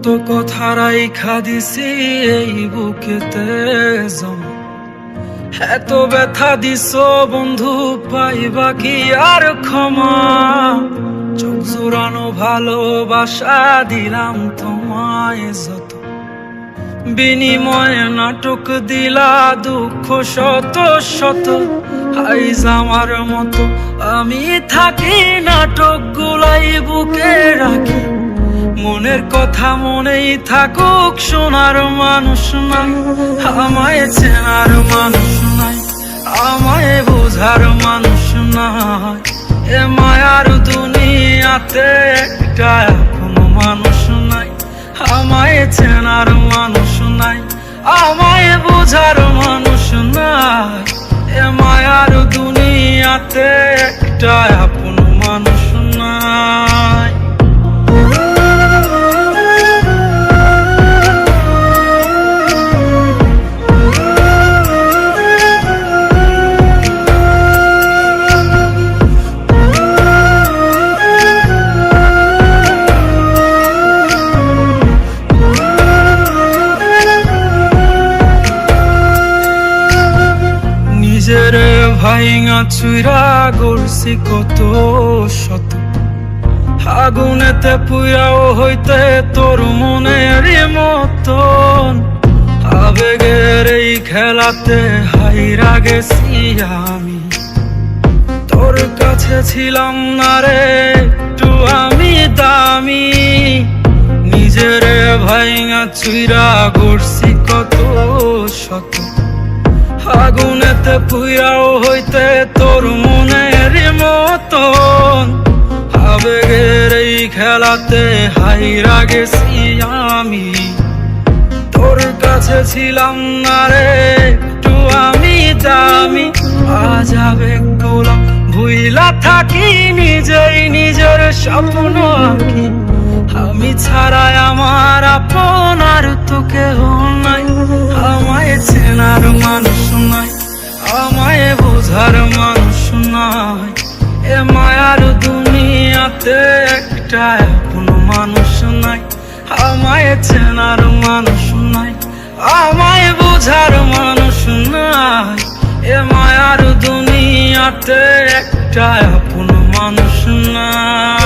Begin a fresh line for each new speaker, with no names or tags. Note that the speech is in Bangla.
কত কথা রাইখা দিছি এই বুকেতে জমা, এত ব্যথা দিছ বন্ধু পাইবা কি আর ক্ষমা। চোখ জোড়ানো ভালোবাসা দিলাম তোমায় যত, বিনিময়ে নাটক দিলা দুঃখ শত শত। আইজ আমার মতো আমি থাকি নাটক গুলাই বুকে রাখি, মনের কথা মনেই থাকুক শোনার মানুষ নাই, আমায় চেনার মানুষ নাই, আমায় বোঝার মানুষ নাই। এ মায়ার দুনিয়াতে একটা কোনো মানুষ নাই, আমায় চেনার মানুষ নাই, আমায় বোঝার মানুষ নাই। এ মায়ার দুনিয়াতে একটা আপন মানুষ নাই। নিজের ভাইঙা চুইরা গড়ছি কত শত, আগুনেতে পুইরাও হইতে তোর মনের মতন। আবেগের এই খেলাতে হাইরা গেছি আমি, তোর কাছে ছিলাম না রে একটু আমি দামি। নিজের ভাইঙা চুইরা গড়ছি কত শত, আগুনেতে পুইরাও হইতে তোর মনের মতন। আবেগের এই খেলাতে হাইরা গেছি আমি, তোর কাছে ছিলাম না রে একটু আমি দামি। আজ আবেগগুলো ভুইলা থাকি, নিজেই নিজের স্বপ্ন আঁকি। আমি ছাড়াই আমার আপন আর তো কেহ নাই, আমায় চেনার মানুষ নাই, আমায় বোঝার মানুষ নাই। এ মায়ার দুনিয়াতে একটা আপন মানুষ নাই, আমায় চেনার মানুষ নাই, আমায় বোঝার মানুষ নাই। এ মায়ার দুনিয়াতে একটা আপন মানুষ নাই।